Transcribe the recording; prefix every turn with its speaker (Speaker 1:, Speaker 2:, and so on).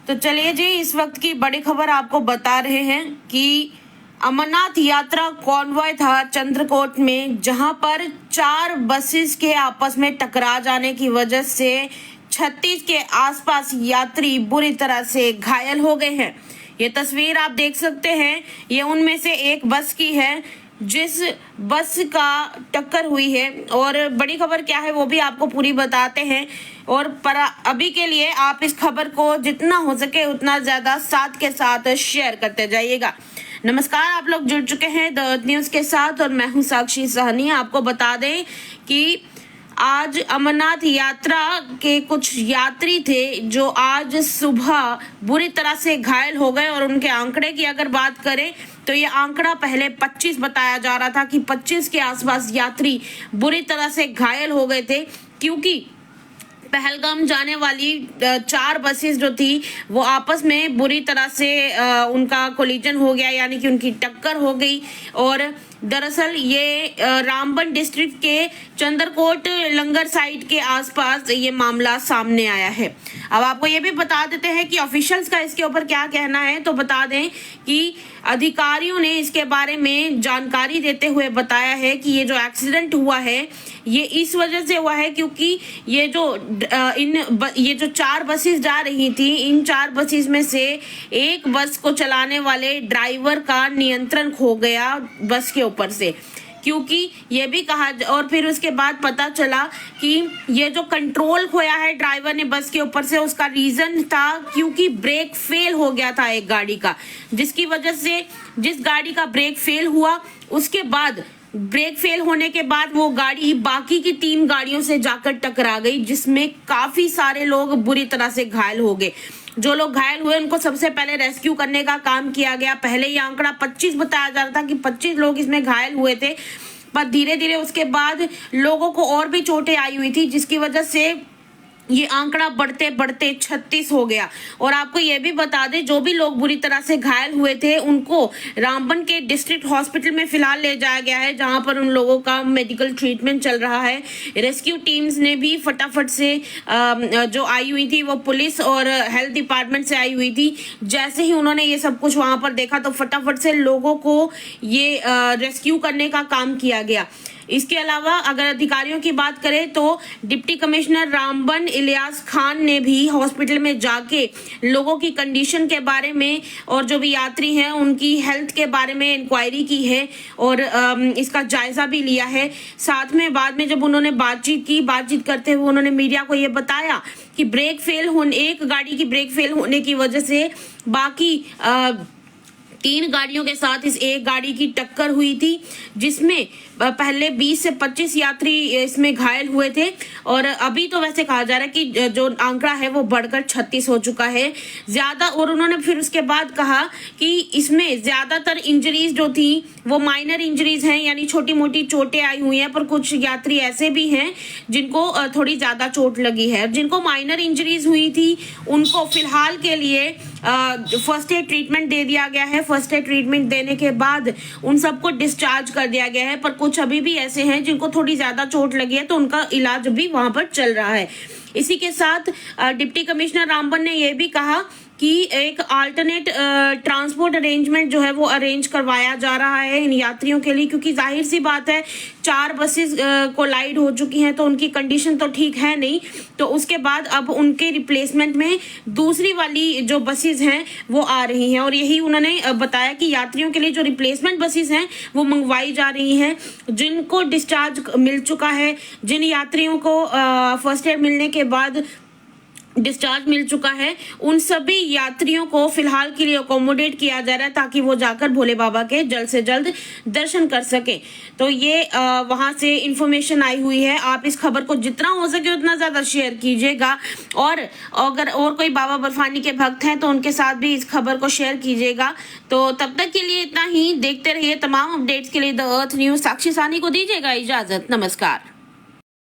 Speaker 1: तो चलिए जी, इस वक्त की बड़ी खबर आपको बता रहे हैं कि अमरनाथ यात्रा कॉन्वॉय था चंद्रकोट में, जहां पर 4 बसेस के आपस में टकरा जाने की वजह से 36 के आसपास यात्री बुरी तरह से घायल हो गए हैं। ये तस्वीर आप देख सकते हैं, ये उनमें से एक बस की है जिस बस का टक्कर हुई है। और बड़ी खबर क्या है वो भी आपको पूरी बताते हैं। और पर अभी के लिए आप इस खबर को जितना हो सके उतना ज्यादा साथ के साथ शेयर करते जाइएगा। नमस्कार, आप लोग जुड़ चुके हैं द अर्थ न्यूज के साथ और मैं हूं साक्षी सहनी। आपको बता दें कि आज अमरनाथ यात्रा के कुछ यात्री थे जो आज सुबह बुरी तरह से घायल हो गए। और उनके आंकड़े की अगर बात करें तो ये आंकड़ा पहले 25 बताया जा रहा था कि 25 के आसपास यात्री बुरी तरह से घायल हो गए थे, क्योंकि पहलगाम जाने वाली 4 बसेस जो थी वो आपस में बुरी तरह से उनका कोलिजन हो गया, यानी कि उनकी टक्कर हो गई। और दरअसल ये रामबन डिस्ट्रिक्ट के चंद्रकोट लंगर साइट के आसपास ये मामला सामने आया है। अब आपको ये भी बता देते हैं कि ऑफिशियल्स का इसके ऊपर क्या कहना है। तो बता दें कि अधिकारियों ने इसके बारे में जानकारी देते हुए बताया है कि ये जो एक्सीडेंट हुआ है ये इस वजह से हुआ है क्योंकि ये जो 4 बसेस जा रही थी, इन 4 बसेस में से एक बस को चलाने वाले ड्राइवर का नियंत्रण खो गया बस के ऊपर से, क्योंकि ये भी कहा। और फिर उसके बाद पता चला कि ये जो कंट्रोल खोया है ड्राइवर ने बस के ऊपर से, उसका रीजन था क्योंकि ब्रेक फेल हो गया था एक गाड़ी का, जिसकी वजह से जिस गाड़ी का ब्रेक फेल हुआ उसके बाद ब्रेक फेल होने के बाद वो गाड़ी बाकी की 3 गाड़ियों से जाकर टकरा गई, जिसमें काफी सारे लोग बुरी तरह से घायल हो गए। जो लोग घायल हुए उनको सबसे पहले रेस्क्यू करने का काम किया गया। पहले ये आंकड़ा 25 बताया जा रहा था कि 25 लोग इसमें घायल हुए थे, पर धीरे धीरे उसके बाद लोगों को और भी चोटें आई हुई थी, जिसकी वजह से ये आंकड़ा बढ़ते बढ़ते 36 हो गया। और आपको ये भी बता दें, जो भी लोग बुरी तरह से घायल हुए थे उनको रामबन के डिस्ट्रिक्ट हॉस्पिटल में फिलहाल ले जाया गया है, जहां पर उन लोगों का मेडिकल ट्रीटमेंट चल रहा है। रेस्क्यू टीम्स ने भी फटाफट से जो आई हुई थी वो पुलिस और हेल्थ डिपार्टमेंट से आई हुई थी। जैसे ही उन्होंने ये सब कुछ वहां पर देखा तो फटाफट से लोगों को ये रेस्क्यू करने का काम किया गया। इसके अलावा अगर अधिकारियों की बात करें तो डिप्टी कमिश्नर रामबन इलियास खान ने भी हॉस्पिटल में जाके लोगों की कंडीशन के बारे में और जो भी यात्री हैं उनकी हेल्थ के बारे में इंक्वायरी की है और इसका जायजा भी लिया है। साथ में बाद में जब उन्होंने बातचीत करते हुए उन्होंने मीडिया को ये बताया कि एक गाड़ी की ब्रेक फेल होने की वजह से बाकी 3 गाड़ियों के साथ इस एक गाड़ी की टक्कर हुई थी, जिसमें पहले 20 से 25 यात्री इसमें घायल हुए थे। और अभी तो वैसे कहा जा रहा है कि जो आंकड़ा है वो बढ़कर 36 हो चुका है ज्यादा। और उन्होंने फिर उसके बाद कहा कि इसमें ज्यादातर इंजरीज जो थी वो माइनर इंजरीज हैं, यानी छोटी मोटी चोटें आई हुई हैं, पर कुछ यात्री ऐसे भी हैं जिनको थोड़ी ज्यादा चोट लगी है। जिनको माइनर इंजरीज हुई थी उनको फिलहाल के लिए फर्स्ट एड ट्रीटमेंट दे दिया गया है। फर्स्ट एड ट्रीटमेंट देने के बाद उन सबको डिस्चार्ज कर दिया गया है, पर कुछ अभी भी ऐसे हैं जिनको थोड़ी ज्यादा चोट लगी है तो उनका इलाज भी वहां पर चल रहा है। इसी के साथ डिप्टी कमिश्नर रामबन ने यह भी कहा कि एक अल्टरनेट ट्रांसपोर्ट अरेंजमेंट जो है वो अरेंज करवाया जा रहा है इन यात्रियों के लिए, क्योंकि जाहिर सी बात है 4 बसेस कोलाइड हो चुकी हैं तो उनकी कंडीशन तो ठीक है नहीं। तो उसके बाद अब उनके रिप्लेसमेंट में दूसरी वाली जो बसेस हैं वो आ रही हैं। और यही उन्होंने बताया कि यात्रियों के लिए जो रिप्लेसमेंट बसेस हैं वो मंगवाई जा रही हैं। जिनको डिस्चार्ज मिल चुका है, जिन यात्रियों को फर्स्ट एड मिलने के बाद डिस्चार्ज मिल चुका है, उन सभी यात्रियों को फिलहाल के लिए अकोमोडेट किया जा रहा है ताकि वो जाकर भोले बाबा के जल्द से जल्द दर्शन कर सके। तो ये वहां से इंफॉर्मेशन आई हुई है। आप इस खबर को जितना हो सके उतना ज्यादा शेयर कीजिएगा और अगर और कोई बाबा बर्फानी के भक्त हैं तो उनके साथ भी इस खबर को शेयर कीजिएगा। तो तब तक के लिए इतना ही। देखते रहिए तमाम अपडेट्स के लिए द अर्थ न्यूज। साक्षी सानी को दीजिएगा इजाजत। नमस्कार।